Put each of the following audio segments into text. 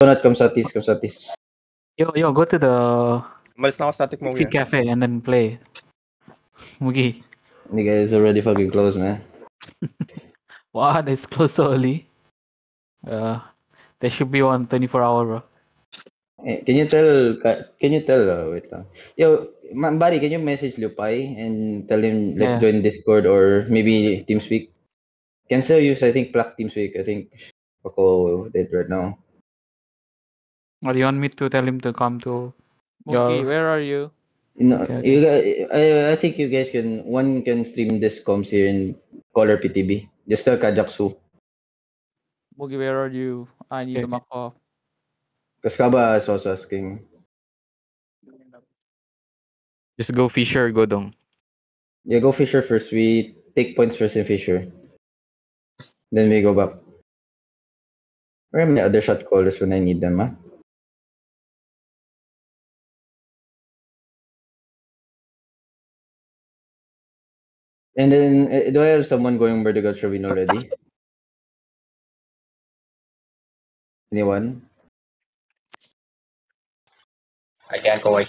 Come Satis. Yo, go to the Umalis na ako static mo. Pixie Cafe and then play. Mugi. You guys already fucking close, man. Wow, that's close so early. There should be one 24-hour, bro. Hey, can you tell? Wait lang. Yo, buddy, can you message Lupai and tell him like join Discord or maybe TeamSpeak? Can still use, I think, Plaque TeamSpeak. I think Paco did right now. Or do you want me to tell him to come to Mugi, where are you? No, you guys, I think you guys can stream this comms here in Caller PTB. Just tell Kajaksu. Mugi, where are you? I need to map off. Kaskaba is also asking. Just go Fisher, go Dong. Yeah, go Fisher first. We take points first in Fisher. Then we go back. Where are my other shot callers when I need them, huh? And then, do I have someone going Vertical Shavin already? Anyone? I can't go.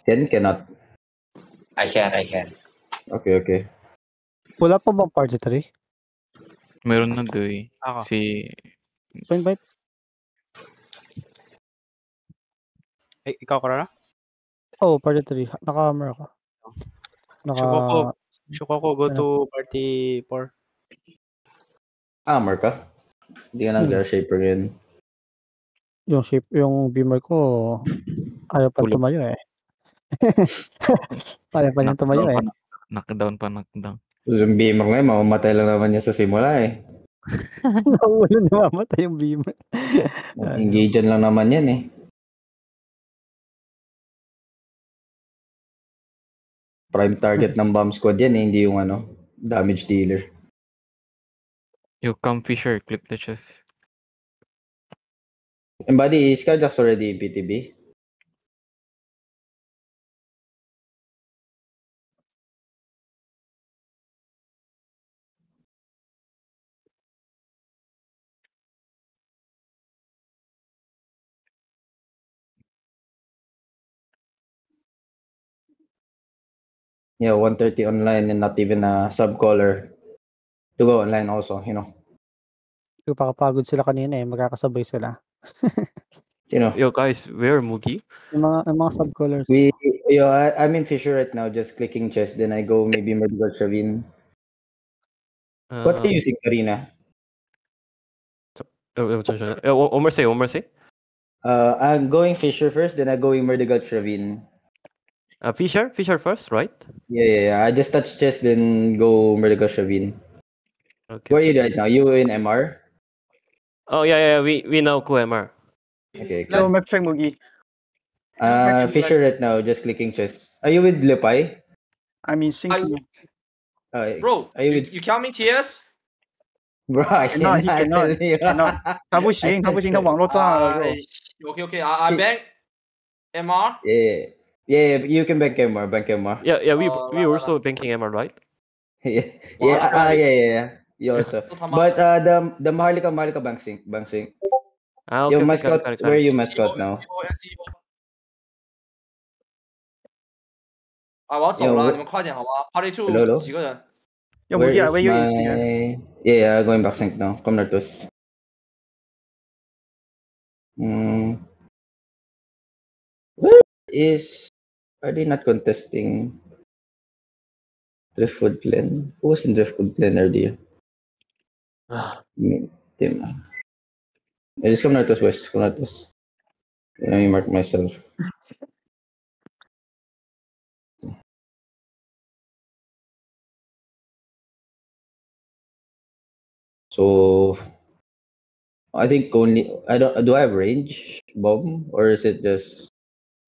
Cannot. I can. Okay. Wala pa bang party 3? Meron na doy. Si... Invite. Ikaw ka na? Oh, party 3. Naka-camera ka. Shukoko, go to party 4. Armor ka? Hindi ka nag-shaper yun. Yung beamer ko, ayaw pa tumayo eh. Ayaw pa niyang tumayo eh. Knockdown. Yung beamer ngayon, mamamatay lang naman niya sa simula eh. Wala namamatay yung beamer. Engagean lang naman yan eh. Prime target ng bomb squad yan eh, hindi yung damage dealer. You come Fisher, clip the chest. And buddy, is Kajax already in PTB? Yeah, 1:30 online and not even a sub-caller to go online also, Pakapagod sila kanina eh, magkakasabay sila. Yo guys, where Mugi? Yung mga sub-callers. I'm in Fisher right now, just clicking chest, then I go maybe Vertical Shavin. What are you using, Karina? One more say. I'm going Fisher first, then I go Vertical Shavin. Fisher first, right? Yeah. I just touch chest, then go Vertical Shavin. Okay. Where are you right now? You in MR? Oh yeah. We now go MR. Okay. Yo, map check Mugi. Fisher right now, just clicking chest. Are you with Lepai? I mean, sync. Bro, you count me TS? Bro, I cannot. He cannot. 他不行，他网络炸了 bro. Okay. I bank MR. Yeah. You can bank MR. Yeah. We also banking MR, right? Yeah. You also. But the Maharlika bank sync. Okay, Your mascot, where are you mascot now? 我要走了，你们快点好吗 ？Party two 几个人？ Yo, Mugi, where you in? Yeah, going back sync now. Come Nartos. Are they not contesting Driftwood Glen? Who was in Driftwood Glen earlier? Tim. Yeah, just come Nartos, boys. Just come Nartos. Let me mark myself. So I think do I have range bomb or is it just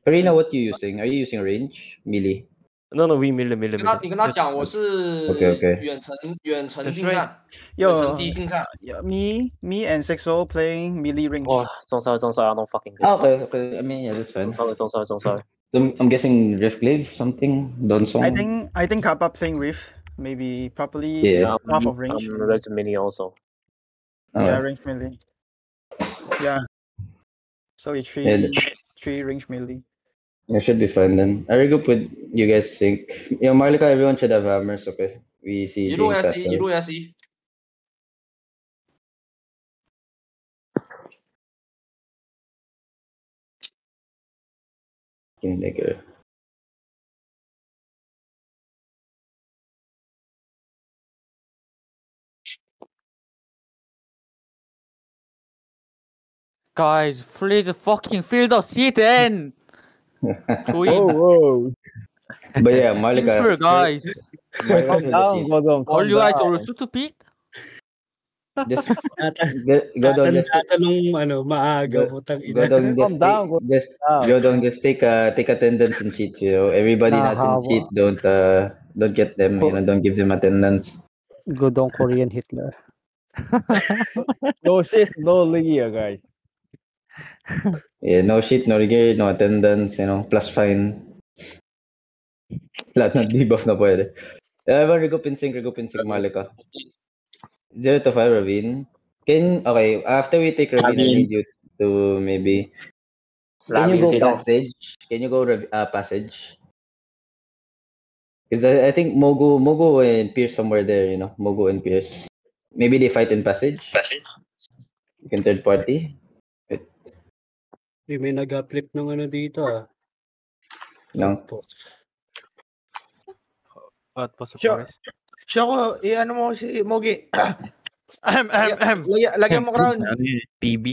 Karina, what you using? Are you using range? Melee? No, we melee. 你跟他讲我是 Okay. 远程近战， Yo, 远程第一近战。 me and Sexo playing melee range. 哇，中烧，I don't fucking get it. Okay. I mean, yeah, that's fine. 中烧。So I'm guessing Riftglaive something. Donsong. I think Kappa playing Rift maybe properly. Yeah. Half of range. Range mini also. Yeah, range melee. Yeah. So it's Yeah, three range melee. it should be fine then. I regroup with you guys sync. Marlika, everyone should have hammers, okay? We see You do Jane SE, you Castle. do SE. Kingmaker. Guys, please fucking fill the seat in. Join. Whoa. But yeah, Marlika. Simple, guys. Marlika Calm for the down, seat. Godong. All Calm you guys down. are stupid. Just go down, just maaga, go down, Calm down, go down, just take attendance and cheat. Everybody natin cheat. Don't get them. Don't give them attendance. Good on Korean Hitler. No shit, no Legia, guys. Yeah, no shit, no regret, no attendance. Plus fine. Lahat ng debuff na pwede. Regroup in sync, Malika. 0 to 5, Ravine. Okay, after we take Ravine, I need you to maybe... Can you go passage? Can you go passage? Because I think Mogu and Pierce somewhere there, Mogu and Pierce. Maybe they fight in passage? You can third party? May nag-flip ng dito No? Outpost of Sure. Forest. Shoko, ano mo si Mogi. Lagyan mo crown. PB.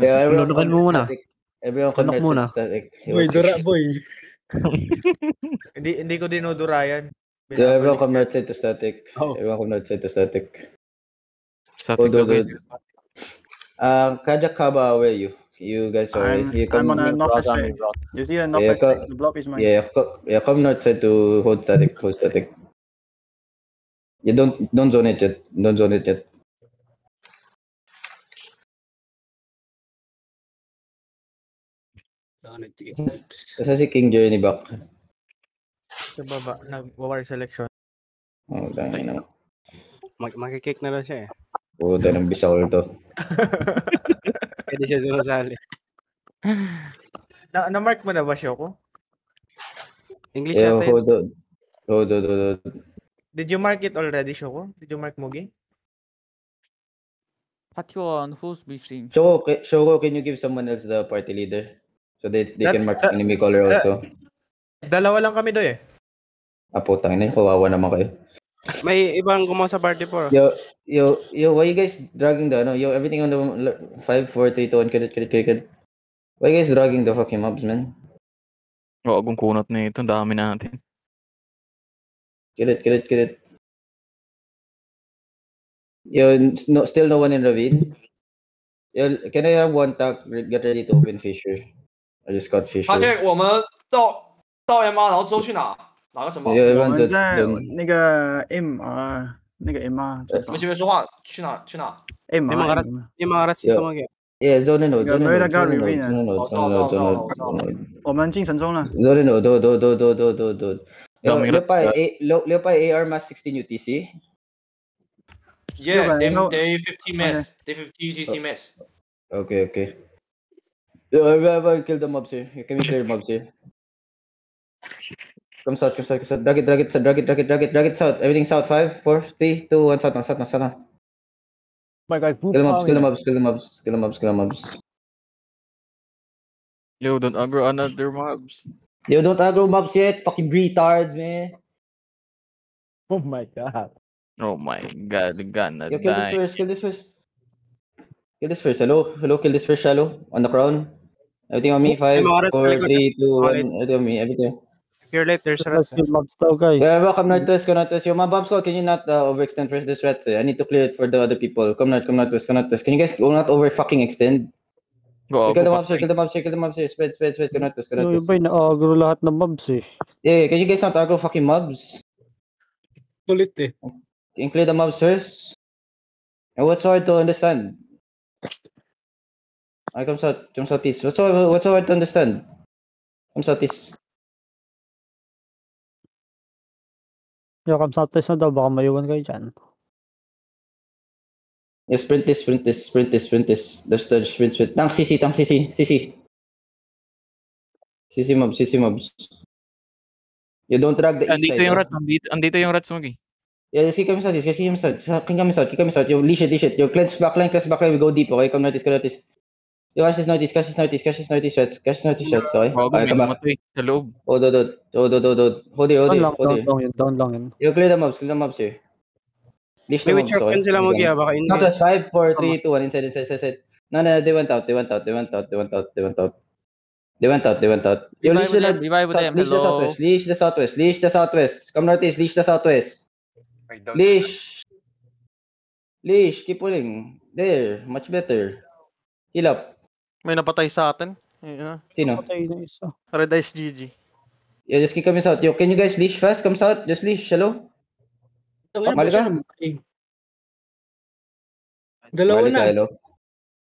Yeah, everyone Tunukan come mo muna. static. Everyone Tunok convert muna. to static. Boy, dura boy. Hindi ko dinudura yan. Yeah, everyone convert to static. Oh. Everyone convert to static. Static daw guys. Kajak Kaba, where are you? You guys are I'm on the north side. You see the north side? The block is mine. Yeah, come north side to hold static. You don't zone it yet. Don't zone it yet. Kasi si King Journey back. Sa baba, nag-war selection. Oh, dahil na. Makikik na lang siya Puta ng Bisaul to. Pwede siya sumasali. Na-mark mo na ba, Shoko? English Yeah, natin. hold on. Did you mark it already, Shoko? Did you mark Mogi? Patyon, who's missing? Shoko, can you give someone else the party leader? So they can mark enemy color also. Dalawa lang kami doon Putang ina, kawawa naman kayo. May ibang gumawa sa party po. Yo, why you guys dragging the everything on the 5, 4, 3, 2, 1, kilit. Why you guys dragging the fucking mobs, man? Agong kunot na ito, dami natin. Kilit. Yo, still no one in Ravine? Yo, can I have one tank get ready to open Fisher? I just got Fisher. 发现我们到 M 然后之后去哪？哪个城堡？我们在那个 M 那个 M 你们先别说话，去哪？M Yeah, zone node. 我们进城中了。Zone node. Leo pa AR mass 16 UTC. Yeah, day 50 miss. Day 50 UTC miss. Okay. Yo, everyone kill the mobs here. Can we clear mobs here? Come south. Drag it south. Everything south. 5, 4, 3, 2, 1, south. My God, kill the mobs. Yo, don't aggro another mobs. Yo, don't aggro mobs yet. Fucking retards, man. Oh my God. Oh my God, gonna Yo, kill die. this first. Hello, kill this first, shallow. On the crown. Everything on me. 5, 4, 3, 2, 1. Everything on me. Everything. You're late, there's rats. Mobs daw, guys. Yeah, welcome northwest. Yung mga bombs ko, can you not overextend first this rats? I need to clear it for the other people. Come northwest. Can you guys not over fucking extend? Kill the mobs here. Spread. Go northwest. Yung iba na-agro lahat ng mobs eh. Yeah, can you guys not aggro fucking mobs? Kulit eh. Can you clear the mobs first? And what's hard to understand? I come southeast. What's hard to understand? Come southeast. Yung come southeast na daw, baka maiwan kayo dyan. Yeah, sprint this. There's the sprint. Tank CC. CC mobs. You don't drag the east Andito side. yung rats. Andito yung rats mo, Gi. Yeah, just kick him out. Kick him out. You leash it. You cleanse backline. We go deep. Okay, come notice. You cash notice shots. Okay. Bago Okay, may come back. namatay sa loob. Hold. Hold it. Down lang yun. You clear the mobs here. Leash the May mobs. check Okay. sila Mugi, baka in. Southwest 5, 4, 3, 2, 1. Inside. No, they went out. You leash Revive them. Hello. Leash the southwest. Come northeast. Leash the southwest. Leash. Keep pulling. There. Much better. Heal up. May napatay sa atin. Yeah. Sino? Patay na isa. Red Ice GG. Yeah, just keep coming south. Yo, can you guys leash fast? Come south. Just leash. Hello? Malika? Dalawa na. Hello?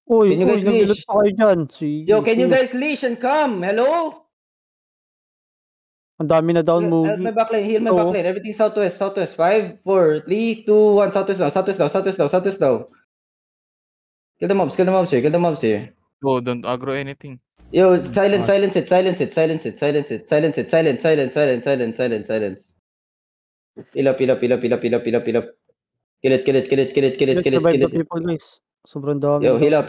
Uy, Can you guys nabilot leash? pa kayo dyan. Yo, can you guys leash and come? Hello? Ang dami na down Help Mugi. my backline. Heal my Oo. backline. Everything southwest. 5, 4, 3, 2, 1. Southwest now. Kill the mobs here. Oh, don't aggro anything. Yo, silence it. Heal up. Kill it. Revive the people, guys. Sobrang dami. Yo, heal up.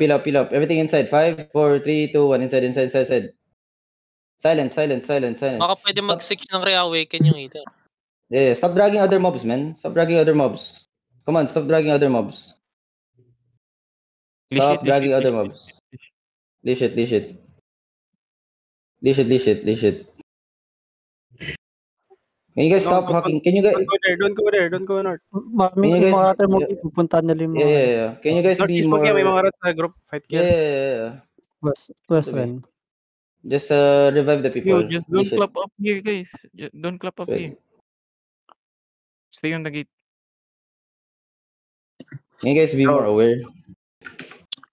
Everything inside. 5, 4, 3, 2, 1. Inside. Silence. Baka pwede mag-6 ng reawaken yung ito. Yeah, stop dragging other mobs, man. Come on, stop dragging other mobs. Stop dragging other mobs. Leash it. Can you guys stop fucking? Can you guys? Don't go there. May Can you guys- mga rata Mugi. Pupuntahan nila yung mga Yeah. Can you guys be Northeast more? Mugi, may mga rat sa group. Fight kayo. Yeah. West Ren. Just revive the people. Yo, just don't Leash it. clap up here, guys. Don't clap up Right. here. Stay on the gate. Can you guys be more aware?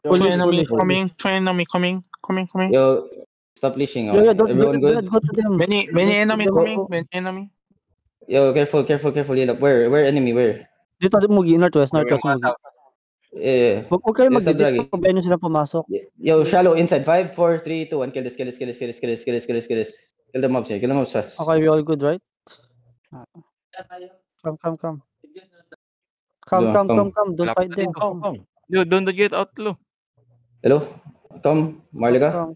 Two enemy coming. Yo, stop leashing. Yeah, Everyone good? go to them. Many enemy coming. Yo, careful. Heal up. Where enemy? Where? Dito Mugi, Northwest Mugi. Yeah. Huwag kayo Yes, mag-dito. Sadragi. Pabayaan nyo sila pumasok. Yo, shallow inside. 5, 4, 3, 2, 1. Kill this. Kill the mobs here. Kill the mobs fast. Okay, we all good, right? Come. Come. Don't fight them. Come. Yo, don't get out low. Hello? Come, Marlika. Come.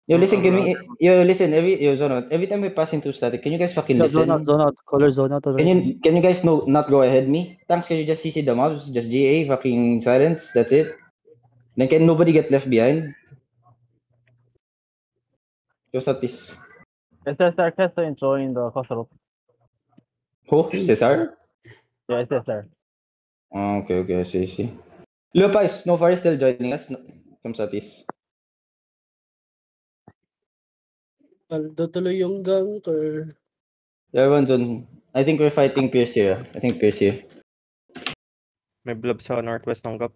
Yo, listen, zone out. Every time we pass into static, can you guys fucking listen? Zone out. Color zone out already. Can you guys not go ahead me? Thanks, can you just CC the mobs? Just GA, fucking silence, that's it. Then can nobody get left behind? Just at this. SSR Kesto enjoying the crossroad. Who? Cesar? Yeah, SSR. Oh, okay, I see. Lupais, Snowfire is still joining us. Comes at this. Aldo tuloy yung ganker. Everyone's on. I think we're fighting Pierce here. May blob sa northwest ng gap.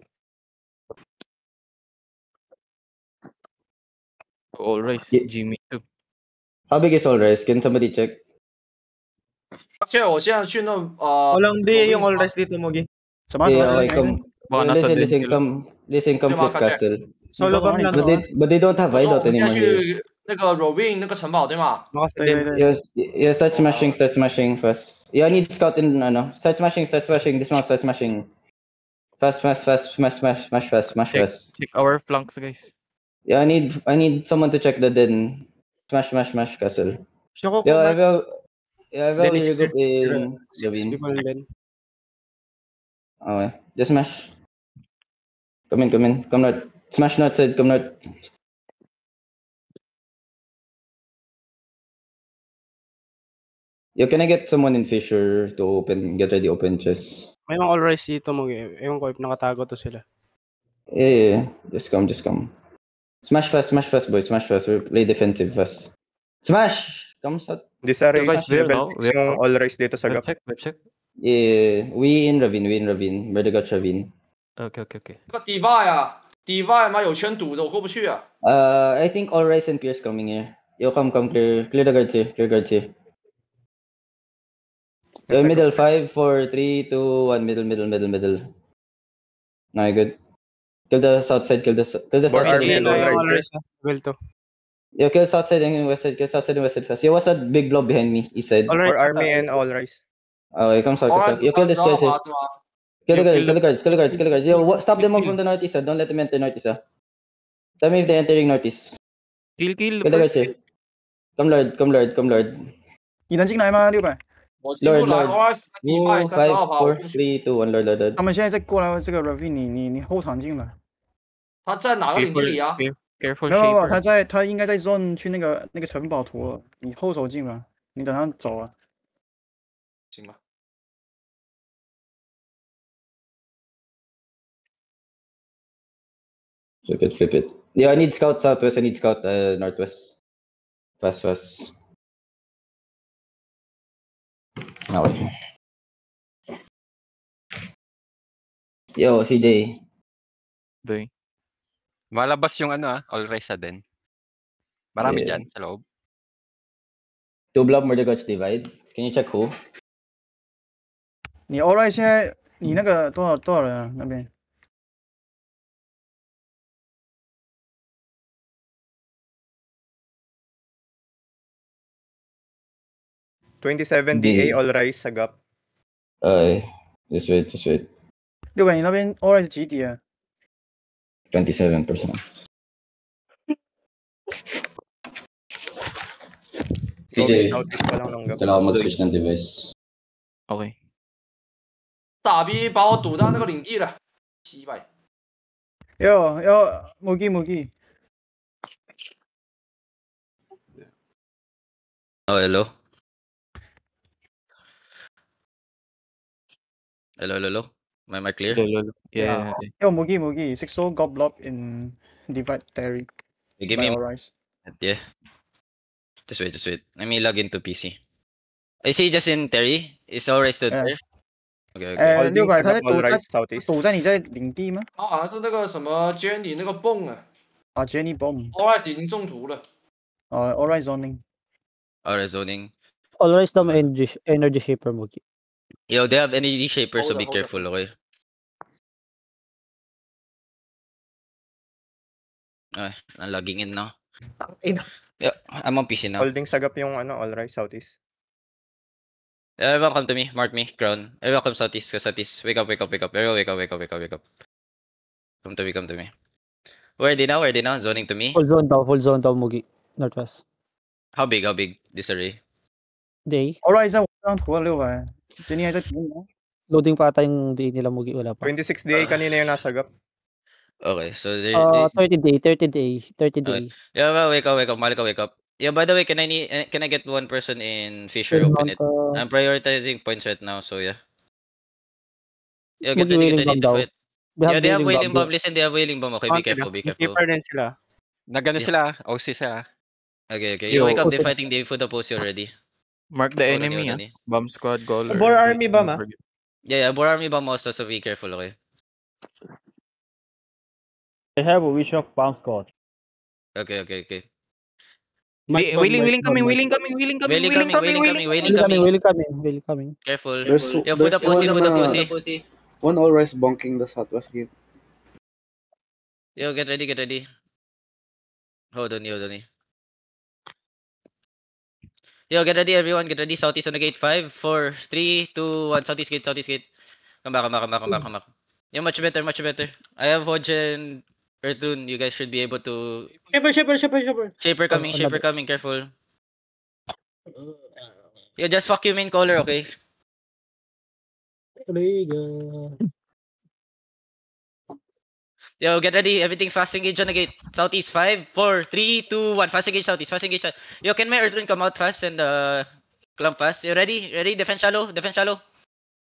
All rise. Yeah. Jimmy too. How big is all rise? Can somebody check? 而且我现在去那Walang day yung all rise dito, Mugi. Yeah, okay, come. Baka nasa den Listen, sila. come Diba, flip Kache? castle. Solo kami lang. But they don't have 我说 hideout 我们现在 anymore here. 去那个 Roving 那个城堡对吗？ Yes, start smashing fast. Yeah, I need scout in, start smashing, dismount, start smashing. Fast, smash fast. Check our flanks, guys. Yeah, I need someone to check the den. Smash castle. Yeah, I will regroup in Gavin. Okay, just smash. Come north. Smash north side, come north. Yo, can I get someone in Fisher to get ready open chest? May mga all rise dito, Mugi. Ewan ko if nakatago to sila. Yeah. Just come. Smash fast, boys. Smash fast. We play defensive fast. Smash! Come shot. This area Guys, is level 6 yung all rise dito sa gap. Web check. Yeah. We in Ravine. Where they got Ravine. Okay. 那个 Divide 嘛有圈堵着，我过不去啊。 I think all Rice and Pierce coming here. Yo, come, clear the guards here. Yo, middle, 5, 4, 3, 2, 1, middle. No, good. Kill the south side, kill the south side. Will to. Yeah, kill south side and west side, kill south side and west side first. Yeah, what's that big blob behind me, east side? Or army and all rise. Okay, come south, come south. You kill this guy, kill the guards. Yo, stop them from the northeast, don't let them enter northeast, Tell me if they're entering northeast. Kill the guards here. Come lord. 你能进来吗？600。Lord. 5, 5, 4, 3, 2, 1, Lord. 他们现在在过来这个 ravine， 你后场进来。他在哪个领地里啊？没有，他应该在 zone 去那个城堡图了。你后手进来，你等他走啊。行吧。Flip it. Yeah, I need scout southwest. I need scout northwest. Fast. Okay. Yo, CJ. Doy. Malabas yung all rise din. Marami dyan sa loob. 2 blob murder gods divide. Can you check who? 你 all right 现在你那个多少人啊？那边27 DA all rise sa gap. Just wait. 600，你那边 all right 是几底啊？ 27%. CJ, kailangan mag-switch ng device. Okay. 傻逼把我堵到那个领地了，鸡巴。要 Mugi。Hello. Am I clear? Yeah. Yo, Mugi. 6 got blocked in divide Terry. Give me all rise. Yeah. Just wait. Let me log into PC. I see just in Terry. Is all right still there? Okay. 600他在堵在你在领地吗？他好像是那个什么 Jenny 那个泵啊。啊 ，Jenny bomb。All rise 已经中途了。all right zoning. All rise daw energy shaper mo. Yo, they have energy shaper, so be careful, okay? I'm logging in now. Yeah, I'm on PC now. Holding sagap yung all right southeast. Everyone come to me, mark me, crown. Everyone come southeast, Wake up. Everyone wake up. Come to me. Where are they now? Zoning to me? Full zone daw, Mugi. Northwest. How big? This array? Day. all right 在我张图啊，600。Jenny 还在图吗？ Loading pa ata yung day nila, Mugi. Wala pa. 26 DA kanina yung nasa gap. Okay, so 30 day. Yeah, well, wake up. Malika, wake up. Yeah, by the way, can I get one person in Fisher open it? I'm prioritizing points right now, so yeah. Yeah, get ready to fight. Yeah, they have wailing bomb. Listen, they have wailing bomb. Okay, be careful. Keeper din sila. Nagano sila, OC sila. Okay. You wake up, they're fighting, they put the post already. Mark the enemy, Bomb squad goal. Bor army bomb, Yeah, Bor army bomb also, so be careful, okay? I have a wish of bomb squad. Okay. Wailing coming. Careful. Yeah, put the pussy. One all rise bonking the southwest gate. Yo, get ready. Hold on. Yo, get ready, everyone. Get ready. Southeast on the gate. 5, 4, 3, 2, 1. Southeast gate. Come back. Yeah, much better. I have Hodge and Earthdoon. You guys should be able to. Shaper coming. Careful. Yeah, just fuck you main caller, okay? Yo, get ready. Everything fast engage on the gate. Southeast. 5, 4, 3, 2, 1. Fast engage southeast. Yo, can my Earthdoon come out fast and clump fast? You ready? Defend shallow.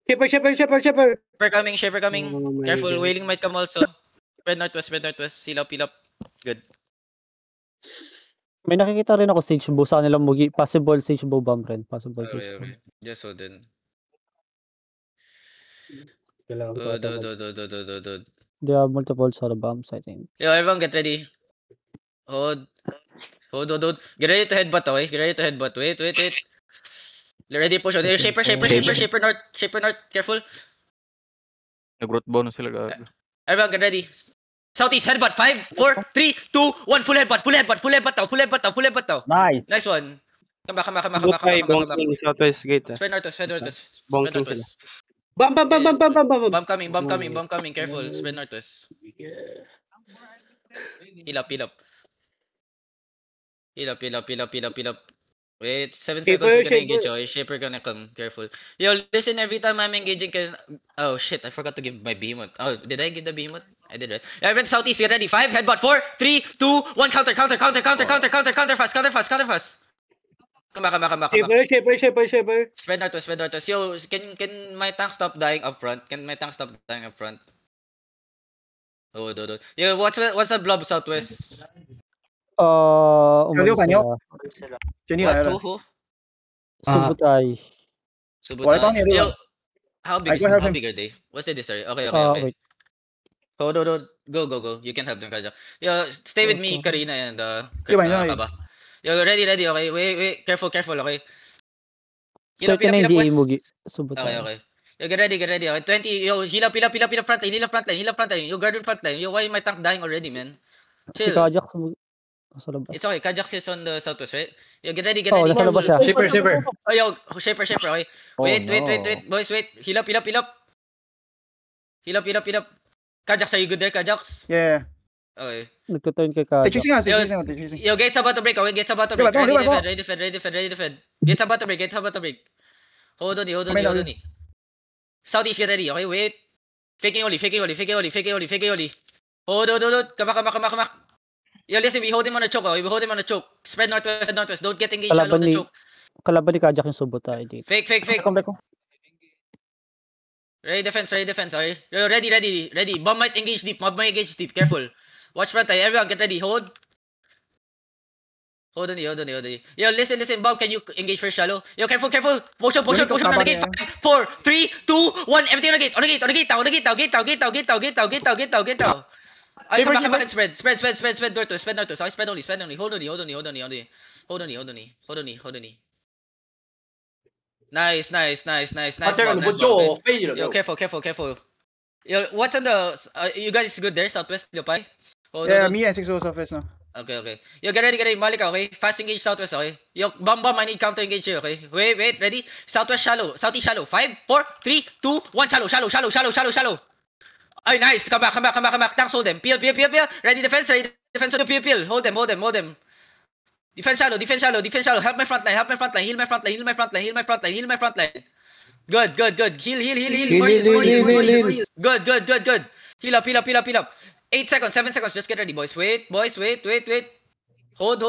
Shaper. Shaper coming. Oh, Careful. God. Wailing might come also. Spread northwest. Seal up. Good. May nakikita rin ako Sage Bow sa kanilang Mugi. Possible Sage Bow bomb rin. Okay. Just hold in. They have multiple sort of bombs, I think. Yo, everyone get ready. Hold. Get ready to headbutt, okay? Wait. Ready push on. Shaper north. Careful. Nag-root bonus sila gago. Everyone get ready. Southeast headbutt. 5, 4, 3, 2, 1. Full headbutt. Full headbutt. Full headbutt now. Full headbutt now. Full headbutt now. Nice one. Come back. bonking Southwest gate. Spread northwest. Bonking sila. Bam. Bomb coming. Careful. Spread northwest. Heal up. Wait, 7 seconds we're gonna engage. Okay, Shaper gonna come. Careful. Yo, listen, every time I'm engaging oh shit, I forgot to give my behemoth. Oh, did I give the behemoth? I did, right? Everyone southeast, get ready. 5, headbutt. 4, 3, 2, 1, counter fast. Come back. Shaper. Spread northwest. Yo, can my tank stop dying up front? Oh, do. Yo, what's the blob southwest? Umalis sila. Who? Subutay. Yo, how big are they? What's the distance? Okay. Wait. Go. You can help them, Kaja. Yo, stay with me, Karina and Kaba. Yo, ready. Okay, wait. Careful. Okay. Heal up, Subutay. Okay. Yo, get ready. Okay, 20. Yo, heal up frontline. Yo, guard frontline. Yo, why my tank dying already, man? Si Kajak sa labas. It's okay. Kajak is on the southwest, right? Yo, get ready. Nasa labas siya. Shaper. Oh, yo, Shaper. Okay. Wait. Boys, wait. Heal up. Kajaks, are you good there, Kajaks? Yeah. Okay. Nagtuturn kay Kajak. Chasing us. Yo, gates about to break. Okay, gates about to break. Ready, defend. Gates about to break. Hold on. Southeast, get ready. Okay, wait. Faking only. Hold. Come back. Yo, listen, we hold him on a choke. Okay? Spread northwest. Don't get engaged on the choke. Kalaban ni Kajak yung Subutay dito. Fake. Ready defense. Okay? Yo, ready. Bomb might engage deep. Careful. Watch front. Everyone get ready. Hold on. Yo, listen. Bomb, can you engage first shallow? Yo, careful. Motion on the gate. 5, 4, 3, 2, 1. Everything on the gate. On the gate now. Gate now. I come back and spread northwest. I spread only. Hold on. Nice. Yo, careful. Yo, what's on the you guys good there, southwest, Leopai? Yeah, me and 6-0 southwest now. Okay. Yo, get ready, Malika, okay? Fast engage southwest, okay? Yo, bomb, I need counter engage here, okay? Wait, ready? Southeast shallow. 5, 4, 3, 2, 1, shallow. Ay, nice. Come back. Tanks hold them. Peel. Ready defense. Peel. Hold them. Defense shallow. Help my front line. Heal my front line. Good. Heal. More heal. Good. Heal up. 8 seconds, 7 seconds. Just get ready, boys. Wait. Hold.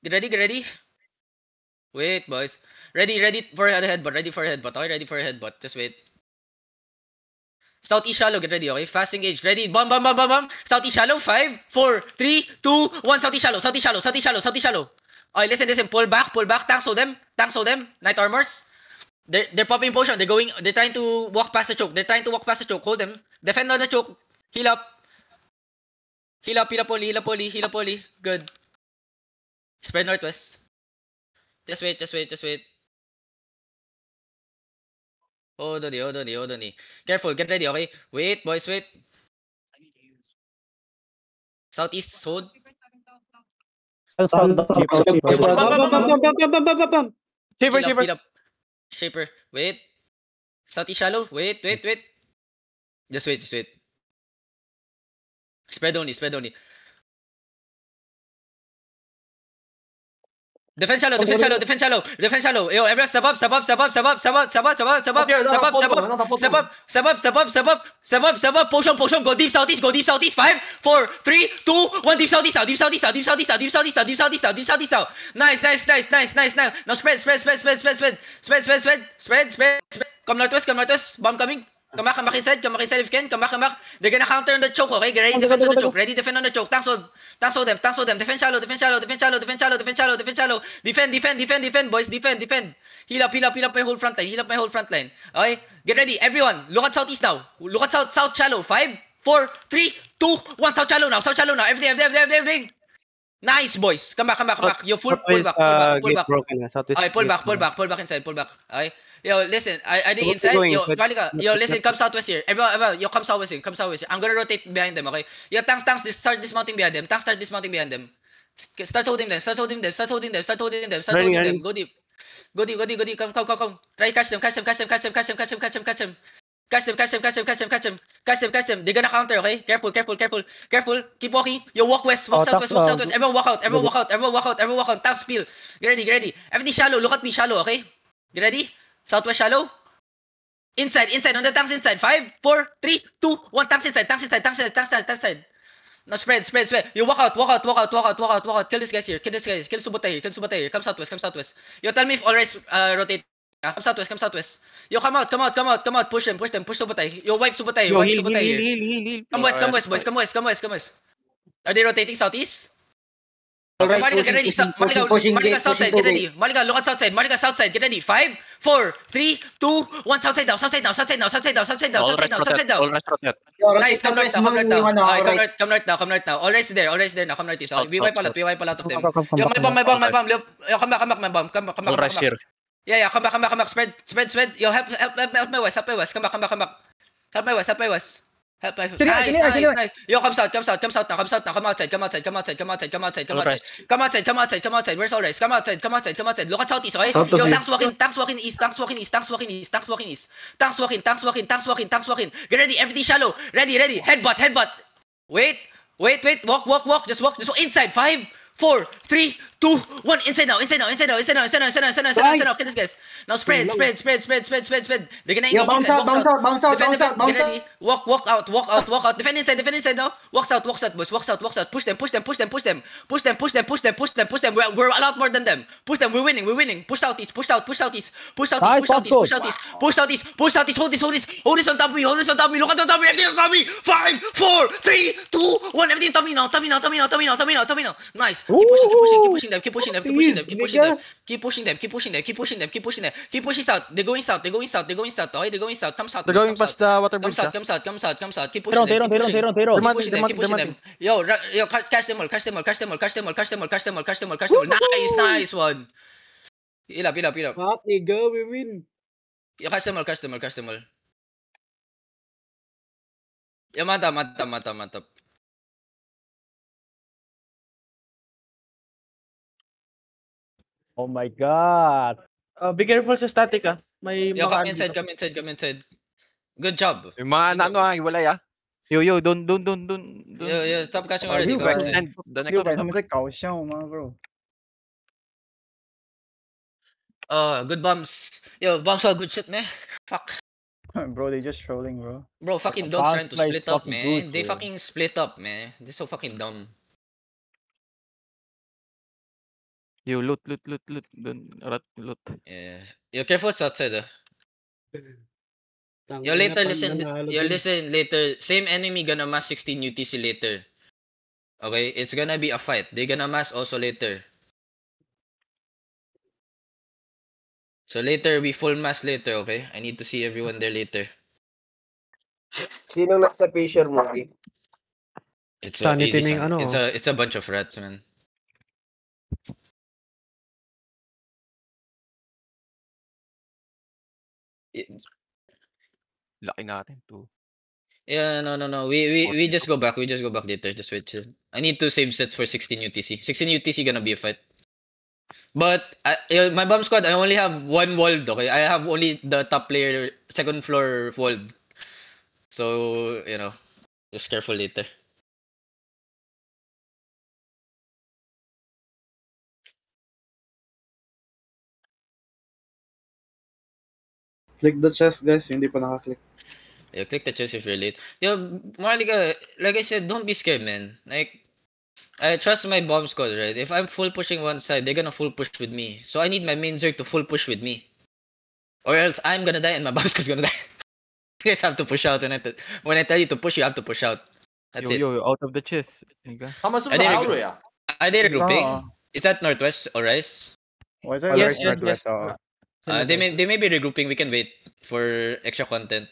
Get ready. Wait, boys. Ready for a headbutt. Okay, ready for a headbutt. Just wait. Southeast shallow, get ready, okay? Fast engage, ready, bomb. Southeast shallow, 5, 4, 3, 2, 1. Southeast shallow. Okay, listen, pull back, tanks hold them, Knight armors. They're popping potion, they're trying to walk past the choke, hold them, defend on the choke, heal up only, good. Spread northwest. Just wait. Hold on. Careful, get ready, okay? Wait, boys. Southeast, hold. Shaper, wait. Southeast shallow, wait. Just wait. Spread only. Defense shallow. Yo, everyone step up. Step up. Potion. Go deep southeast. 5, 4, 3, 2, 1. Deep southeast now. Nice. Now spread. Come northwest. Bomb coming. Come back inside if you can. Come back. They're gonna counter on the choke, okay? Get ready, defend on the choke. Tanks hold them. Defend shallow. Defend, boys. Defend. Heal up my whole front line. Okay? Get ready, everyone. Look at southeast now. Look at south shallow. 5, 4, 3, 2, 1. South shallow now. Everything. Nice, boys. Come back. You pull back. Okay, pull back inside. Okay. Yo, listen. I think inside. Yo, Malika. Yo, listen. Come southwest here. Everyone. Yo, come southwest here. Come southwest here. I'm gonna rotate behind them. Okay. Yo, tanks. Start dismounting behind them. Tanks, start dismounting behind them. Start holding them. Start holding them. Start holding them. Start holding them. Start holding them. Go deep. Go deep. Go deep. Go deep. Come. Try catch them. Catch them. Catch them. Catch them. Catch them. Catch them. Catch them. Catch them. Catch them, catch them, catch them, catch them, catch them, catch them, catch them. They're gonna counter, okay? Careful. Keep walking. Yo, walk west, walk southwest, walk southwest. Everyone walk out, everyone walk out, everyone walk out, everyone walk out. Tanks peel. Get ready. Everything shallow. Look at me, shallow, okay? Get ready? Southwest shallow. Inside, on the tanks inside. 5, 4, 3, 2, 1. Tanks inside. Now spread. You walk out. Kill this guys here. Kill Subutai here. Come southwest. Yo, tell me if always rotate. Come southwest. Yo, come out. Push them. Push Subutai. Yo, wipe Subutai here. Heal. Come west, boys. Are they rotating southeast? Malika, get ready. Malika, southside, get ready. Malika, look at southside. Get ready. 5, 4, 3, 2, 1. Southside down. All rest rotate. Nice, come north now. All rest there now. Come northeast. We wipe a lot of them. Yo, my bomb. Yo, come back. All rest here. Yeah, come back. Spread. Yo, help my west. Come back. Help my west. Nice. Yo, come south now. Come outside. Where's all right? Come outside. Look at southeast, okay? Yo, tanks walking east. Get ready, everything shallow. Ready. Headbutt. Wait. Walk. Just walk. Inside. 5, 4, 3, 2, 1. Inside now. Kill this guys. Now spread. They're gonna Yo, bounce out. Get ready. Walk out. Defend inside now. Walks out, boys. Walks out. Push them. We're a lot more than them. Push them. We're winning. Push southeast. Push southeast. Hold this. Hold this on top of me. Look at the top of me. Everything on top of me. 5, 4, 3, 2, 1. Everything on top of me now. Nice. Keep pushing them. Keep pushing south. They're going south. Okay, they're going south. Come south. They're going past the water bridge. Come south. Keep pushing them. Yo, catch them all. Nice one. Heal up. Hot nigga, we win. Yo, catch them all. Yo, mantap. Oh my god. Be careful sa static May Yo, mga come inside. Good job. Yung mga hiwalay Yo, don't. Yo, stop catching already. The next 他们在搞笑吗 bro? Good bombs. Yo, bombs are good shit, man. Fuck. Bro, they just trolling, bro. Bro, fucking dogs trying to split up, man. They fucking split up, man. They're so fucking dumb. Yo, loot. Loot. Yeah. Yo, careful outside. Yo, later, listen. Later. Same enemy gonna mass 16 UTC later. Okay? It's gonna be a fight. They're gonna mass also later. So later, we full mass later, okay? I need to see everyone there later. Sinong nasa Fisher movie? It's a bunch of rats, man. Laki natin too. Yeah, no. We just go back. Later. Just wait. Chill. I need to save sets for 16 UTC. 16 UTC gonna be a fight. But my bomb squad, I only have one walled. Okay, I have only the top player, second floor walled. So just careful later. Click the chest, guys. Hindi pa nakaklik. Yeah, click the chest if you're late. Yo, Marlika, like I said, don't be scared, man. Like, I trust my bomb squad, right? If I'm full pushing one side, they're gonna full push with me. So I need my main Zerg to full push with me. Or else I'm gonna die and my bomb squad's gonna die. You guys have to push out. When I tell you to push, you have to push out. That's it. Yo, out of the chest. Are they regrouping? Is that Northwest or Rise? Why is that Northwest? They may be regrouping. We can wait for extra content.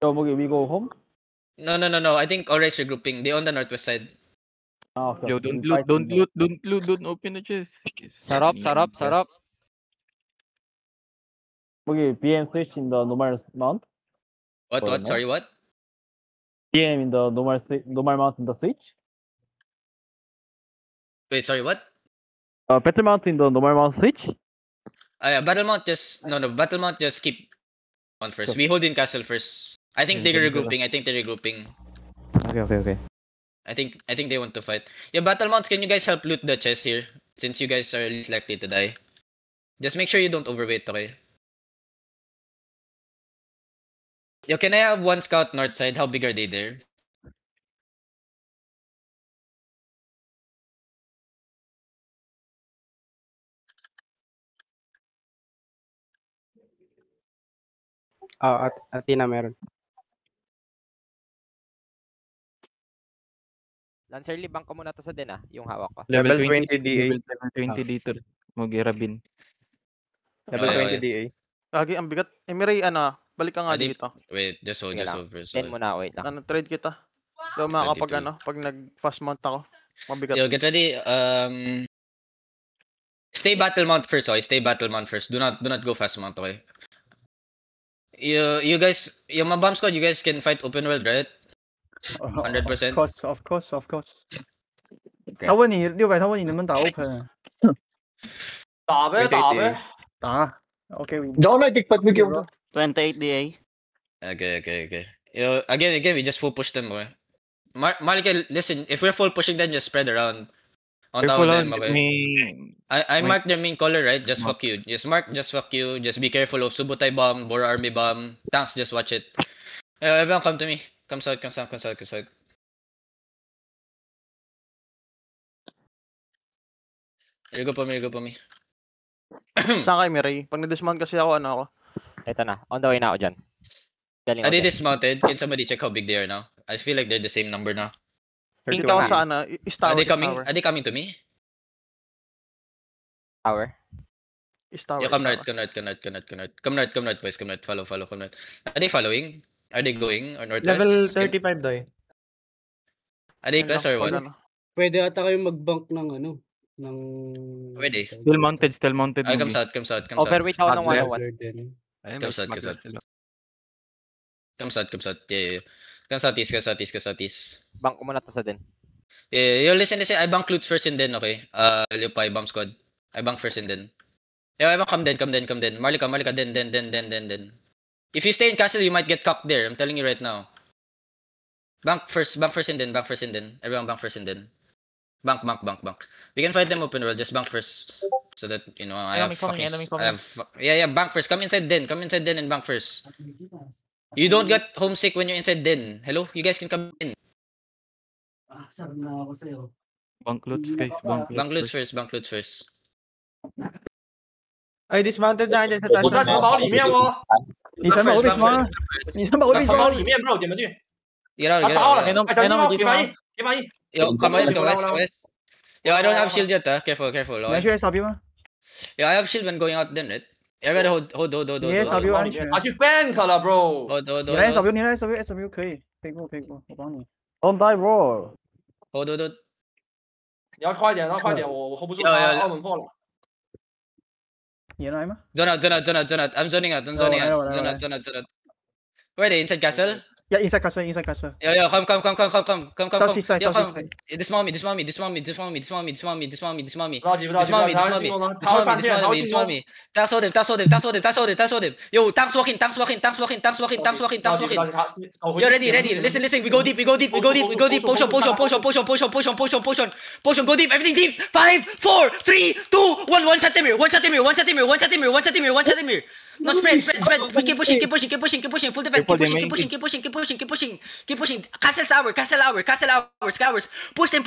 So we go home? No. I think Rise regrouping. They on the Northwest side. Okay. Yo, don't loot, don't open the chest. Sarap. BM switch in the normal mount. What? Or What? no? Sorry, what? BM in the normal mount in the switch. Wait, sorry, what? Battle mount in the normal mount switch. Battle mount just battle mount just keep on first. We hold in castle first. I think they're regrouping. Okay. I think they want to fight. Yeah, battle mounts, can you guys help loot the chest here? Since you guys are least likely to die. Just make sure you don't overweight, okay? Yo, can I have one scout north side? How big are they there? Athena meron. Lancer, libang ka muna to sa din yung hawak ko. Level 20 DA. Level 20 dito. Mag-Irabin. Level 20 DA. Lagi ang bigat. Miray, balik ka nga dito. Wait, just hold first. Then muna, wait lang. Trade kita. Daw makakapag pag nag-fast mount ako. Mabigat. Yo, get ready. Stay battle mount first, okay? Stay battle mount first. Do not go fast mount, okay? You guys, yung mga bomb squad, you guys can fight open world, right? 100%. Of course. 他问你600，他问你能不能打 open。打呗。打。Okay. Don't I take we give 28 DA. Okay. Yo, again, we just full push them, okay? Malika, listen, if we're full pushing them, just spread around. On top of them, okay? I marked their main color, right? Just fuck you. Just fuck you. Just be careful of Subutai bomb, Bora army bomb. Tanks, just watch it. Everyone come to me. Come side. Here go pa me. Saan kayo, Miray? Pag na-dismount kasi ako, ako? Ito na. On the way na ako dyan. Are they dismounted? Can somebody check how big they are now? I feel like they're the same number now. Tingin ko sa Are they coming to me? Tower. Yeah, come north, boys. Come north. Follow, come north. Are they following? Are they going or northwest? Level 35 daw. Are they plus or what? Pwede ata kayo mag-bunk ng Pwede. Still mounted. Come south. Overweight ako ng 101. Come south. Yeah. Come southeast. Bank ko muna to sa din. Yeah, listen. I bank loot first and then, okay? Lupay, bomb squad. I bank first and then. Yeah, I bank come then. Marlika, then. If you stay in castle, you might get cocked there. I'm telling you right now. Bank first and then. Everyone bank first and then. Bank. We can fight them open world. Just bank first, so that I have fucking. Yeah. Bank first. Come inside then and bank first. You don't get homesick when you're inside then. Hello, you guys can come in. Bank loots, guys. Bank loots first. Ay, dismounted na dyan sa taas. 我在城堡里面哦。你城堡会被抓？你城堡会被抓？城堡里面 bro，点进去。 Get out. 打了，给反应。 Yo, come west. Yo, I don't have shield yet, Careful. 你还去 SW 吗？ Yo, I have shield when going out then, right? Everybody hold. 你 SW 安全。他去 bank 了 bro。你来 SW 可以，可以过，我帮你。 Don't die, bro. Hold. 你要快点，我 hold 不住他，澳门破了。 你来吗？ Zone out. I'm zoning out. Zone out. Where are they? Inside castle? Yeah, inside castle. Yo, come. Southeast side. Dismount me. Dismount me. Tanks hold him. Yo, tanks walking. You're ready. Listen. We go deep. Potion. Go deep. Everything deep. 5, 4, 3, 2, 1. One shot him here. No, spread. We keep pushing. Full defense. Keep pushing. Castle hours. Push them.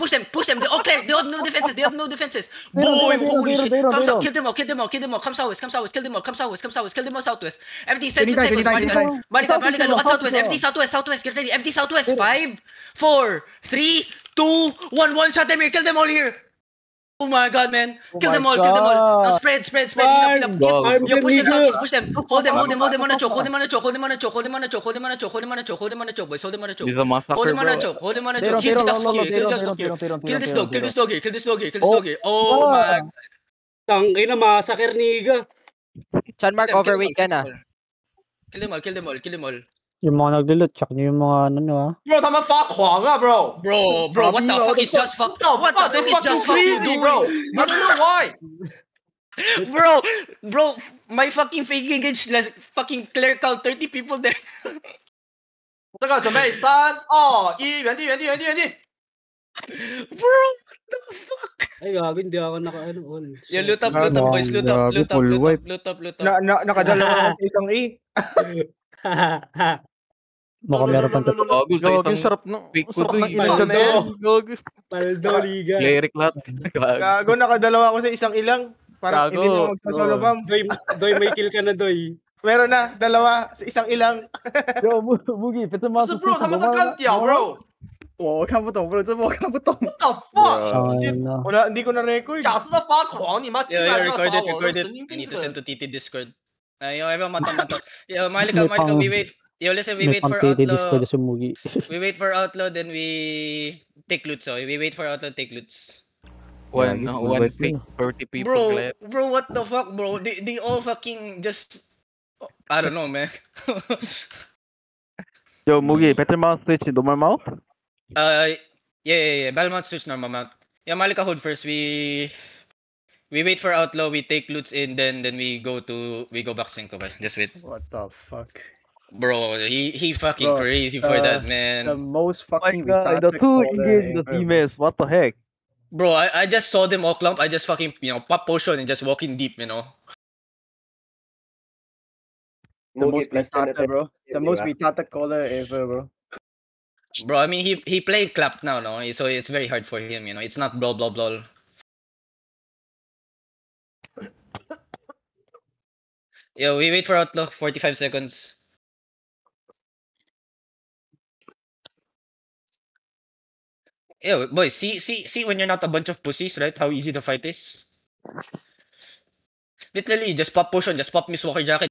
They all clear. They have no defenses. Boom. Holy shit. Come out. Kill them all. Come southwest. Kill them all southwest. Everything set. Marika, look at southwest. Everything southwest. Get ready. Everything southwest. 5, 4, 3, 2, 1. One shot them here. Kill them all here. Oh my god, man. Kill them all. Now spread. Push them. Hold them on a choke. Hold them on a choke, boys. Hold them on a choke. This is a massacre, Hold them on a choke. Kill this dog here. Oh my god. Tangina, massacre niga. Chan Mark, overweight ka na. Kill them all. Yung mga naglulot, check nyo yung mga ano nyo ah. Bro, 他们发狂啊 bro. Bro, what the fuck is just fuck? What the fuck is crazy, bro? I don't know why. Bro, my fucking fake engage fucking clear count 30 people there. 这个准备3、2、1，原地。Bro, what the fuck? Ay, gago, hindi ako naka-on. Yeah, loot up, boys. Loot up. Nakadalawa ako sa isang A. Baka meron pang totoo. Gago, sarap ng ina dyan. Paldo, Liga. Cleric lahat. Gago, nakadalawa ako sa isang ilang. Parang hindi na magsasolo bomb. Doy, may kill ka na, Doy. Meron na, dalawa sa isang ilang. Yo, Mugi, 不是 bro， 他们在干屌 bro。我看不懂 bro， 这我看不懂。 What the fuck？ Wala, hindi ko na record. 假是在发狂，你妈进来就要找我， Recorded. 神经 I 病 need to 的 send to TT Discord. Yo, everyone, mata. Yo, Malika, we wait. Yo, listen, we May wait for pang-titi Outlaw. Discord sa Mugi. We wait for Outlaw, then we take loot. So we wait for Outlaw, take loots. One pick, 40 people left. Bro, what the fuck, bro? They all fucking just. I don't know, man. Yo, Mugi, better mount switch, normal mount? Yeah. Balmont switch normal mount. Yeah, Malika hold first. We wait for Outlaw, we take loots in, then we go back sync. Okay, just wait. What the fuck? Bro, he fucking crazy for that, man. The most fucking The two engaged the teammates, what the heck? Bro, I just saw them all clump. I just fucking, pop potion and just walk in deep, The most retarded, bro. The most retarded caller ever, bro. Bro, I mean, he played clap now, no? So it's very hard for him, It's not blah, blah, blah. Yo, we wait for Outlaw, 45 seconds. Yo, boys, see when you're not a bunch of pussies, right? How easy the fight is? Literally, just pop potion, just pop Miss Walker jacket.